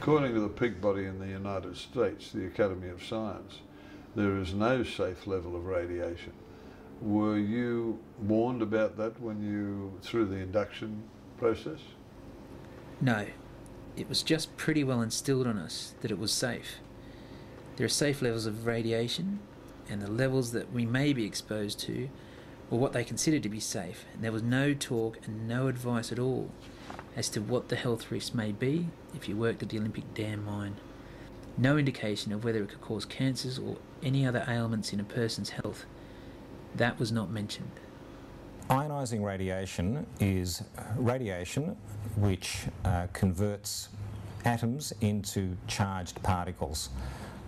According to the peak body in the United States, the Academy of Science, there is no safe level of radiation. Were you warned about that when you, through the induction process? No, it was just pretty well instilled on us that it was safe. There are safe levels of radiation, and the levels that we may be exposed to were what they considered to be safe, and there was no talk and no advice at all as to what the health risks may be if you worked at the Olympic Dam mine. No indication of whether it could cause cancers or any other ailments in a person's health. That was not mentioned. Ionising radiation is radiation which converts atoms into charged particles.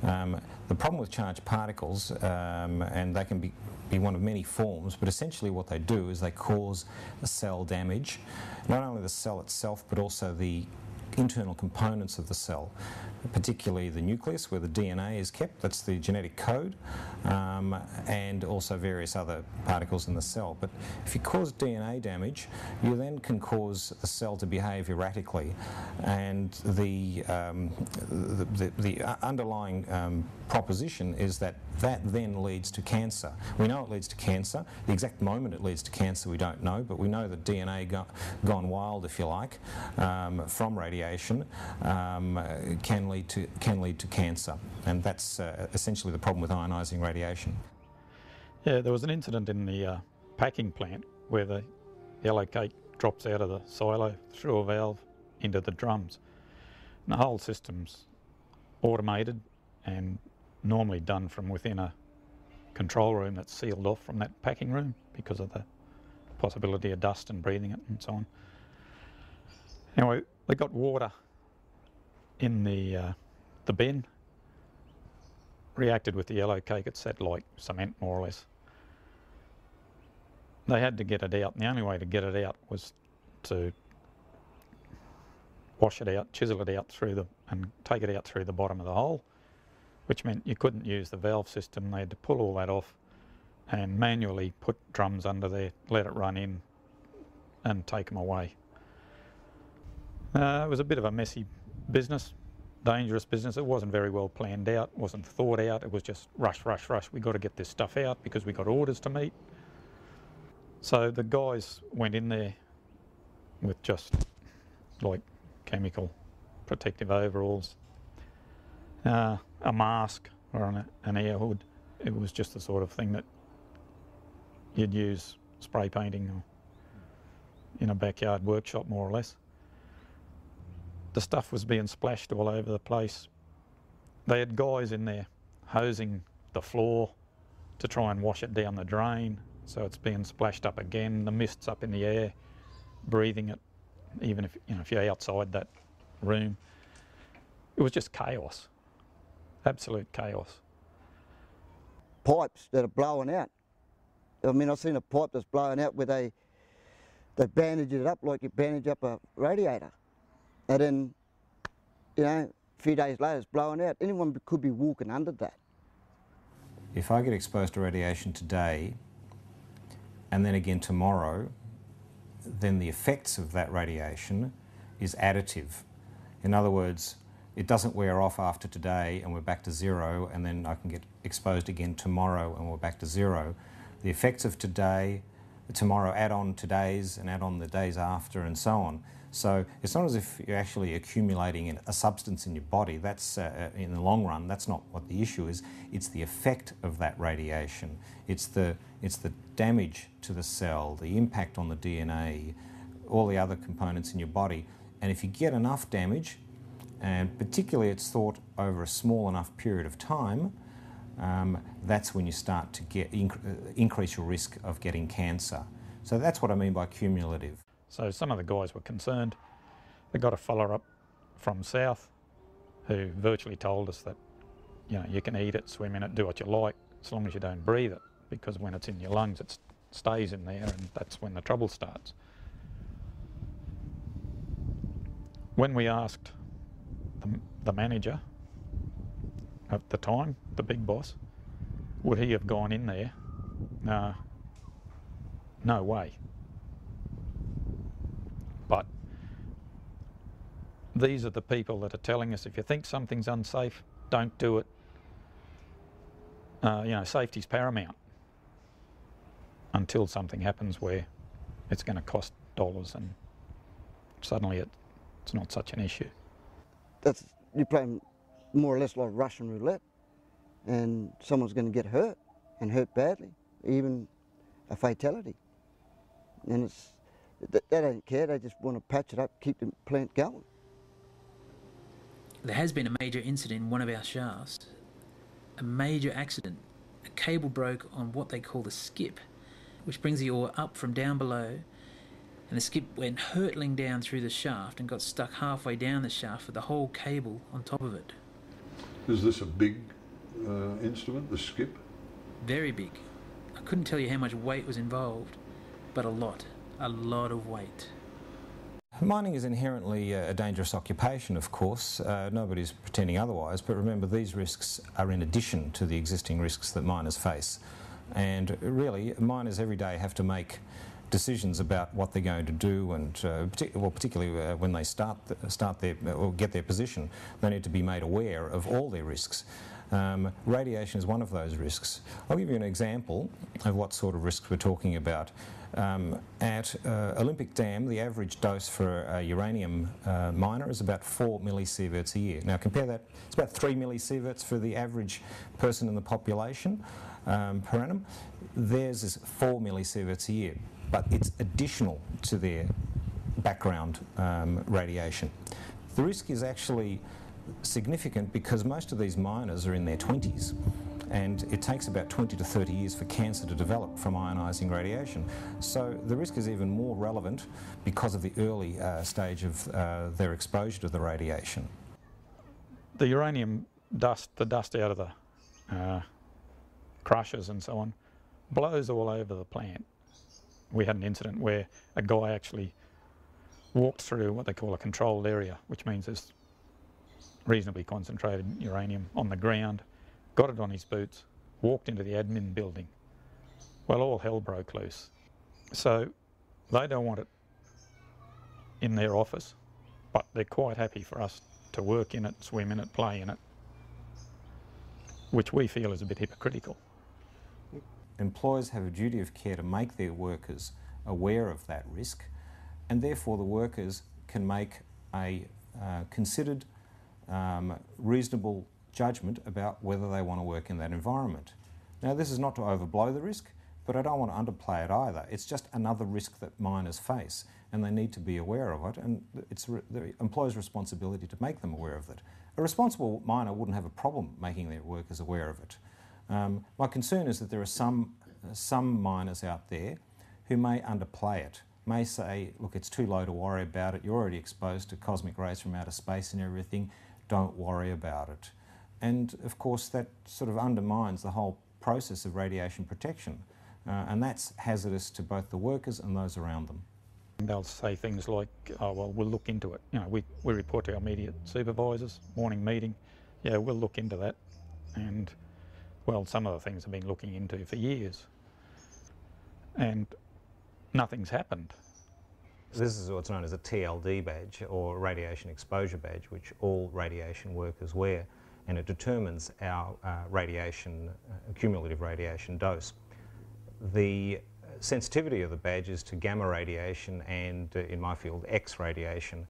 The problem with charged particles, and they can be one of many forms, but essentially what they do is they cause cell damage, not only the cell itself but also the internal components of the cell, particularly the nucleus where the DNA is kept, that's the genetic code, and also various other particles in the cell. But if you cause DNA damage, you then can cause the cell to behave erratically, and the underlying proposition is that then leads to cancer. We know it leads to cancer. The exact moment it leads to cancer we don't know, but we know that DNA gone wild, if you like, from radiation can lead to cancer, and that's essentially the problem with ionising radiation. Yeah, there was an incident in the packing plant where the yellow cake drops out of the silo through a valve into the drums. And the whole system's automated and normally done from within a control room that's sealed off from that packing room because of the possibility of dust and breathing it and so on. Anyway, they got water in the bin, reacted with the yellow cake. It sat like cement, more or less. They had to get it out, and the only way to get it out was to wash it out, chisel it out and take it out through the bottom of the hole, which meant you couldn't use the valve system. They had to pull all that off and manually put drums under there, let it run in and take them away. It was a bit of a messy business, dangerous business. It wasn't very well planned out, wasn't thought out. It was just rush, rush, rush. We got to get this stuff out because we got orders to meet. So the guys went in there with just like chemical protective overalls, a mask or an air hood. It was just the sort of thing that you'd use spray painting or in a backyard workshop, more or less. The stuff was being splashed all over the place. They had guys in there hosing the floor to try and wash it down the drain, so it's being splashed up again. The mist's up in the air, breathing it, even if you're outside that room. It was just chaos, absolute chaos. Pipes that are blowing out. I mean, I've seen a pipe that's blowing out where they bandage it up like you bandage up a radiator. And then, a few days later it's blowing out. Anyone could be walking under that. If I get exposed to radiation today and then again tomorrow, then the effects of that radiation is additive. In other words, it doesn't wear off after today and we're back to zero, and then I can get exposed again tomorrow and we're back to zero. The effects of today, tomorrow add on today's and add on the days after and so on. So it's not as if you're actually accumulating a substance in your body. That's, in the long run, that's not what the issue is. It's the effect of that radiation. It's the damage to the cell, the impact on the DNA, all the other components in your body. And if you get enough damage, and particularly it's thought over a small enough period of time, that's when you start to get increase your risk of getting cancer. So that's what I mean by cumulative. So some of the guys were concerned. They got a fella up from south who virtually told us that, you can eat it, swim in it, do what you like, as long as you don't breathe it, because when it's in your lungs, it stays in there, and that's when the trouble starts. When we asked the manager at the time, the big boss, would he have gone in there? No way. But these are the people that are telling us if you think something's unsafe, don't do it. You know, safety's paramount until something happens where it's going to cost dollars and suddenly it's not such an issue. You're playing more or less like Russian roulette, and someone's going to get hurt, and hurt badly, even a fatality. And they don't care, they just want to patch it up, keep the plant going. There has been a major incident in one of our shafts. A major accident. A cable broke on what they call the skip, which brings the ore up from down below, and the skip went hurtling down through the shaft and got stuck halfway down the shaft with the whole cable on top of it. Is this a big instrument, the skip? Very big. I couldn't tell you how much weight was involved, but a lot of weight. Mining is inherently a dangerous occupation, of course. Nobody's pretending otherwise, but remember these risks are in addition to the existing risks that miners face. And really, miners every day have to make decisions about what they're going to do, and particularly when they start their or get their position, they need to be made aware of all their risks. Radiation is one of those risks. I'll give you an example of what sort of risks we're talking about. At Olympic Dam, the average dose for a uranium miner is about 4 millisieverts a year. Now compare that, it's about 3 millisieverts for the average person in the population per annum. Theirs is 4 millisieverts a year, but it's additional to their background radiation. The risk is actually significant because most of these miners are in their 20s, and it takes about 20 to 30 years for cancer to develop from ionising radiation. So the risk is even more relevant because of the early stage of their exposure to the radiation. The uranium dust, the dust out of the crushers and so on, blows all over the plant. We had an incident where a guy actually walked through what they call a controlled area, which means there's reasonably concentrated uranium on the ground, got it on his boots, walked into the admin building. Well, all hell broke loose. So they don't want it in their office, but they're quite happy for us to work in it, swim in it, play in it, which we feel is a bit hypocritical. Employers have a duty of care to make their workers aware of that risk, and therefore the workers can make a considered, reasonable judgment about whether they want to work in that environment. Now, this is not to overblow the risk, but I don't want to underplay it either. It's just another risk that miners face, and they need to be aware of it, and it's the employer's responsibility to make them aware of it. A responsible miner wouldn't have a problem making their workers aware of it. My concern is that there are some miners out there who may underplay it, may say, look, it's too low to worry about it, you're already exposed to cosmic rays from outer space and everything, don't worry about it. And of course that sort of undermines the whole process of radiation protection, and that's hazardous to both the workers and those around them. They'll say things like, oh, well, we'll look into it. You know, we report to our immediate supervisors, morning meeting, yeah, we'll look into that. And well, some of the things I've been looking into for years, and nothing's happened. This is what's known as a TLD badge, or radiation exposure badge, which all radiation workers wear, and it determines our cumulative radiation dose. The sensitivity of the badge is to gamma radiation and, in my field, X radiation.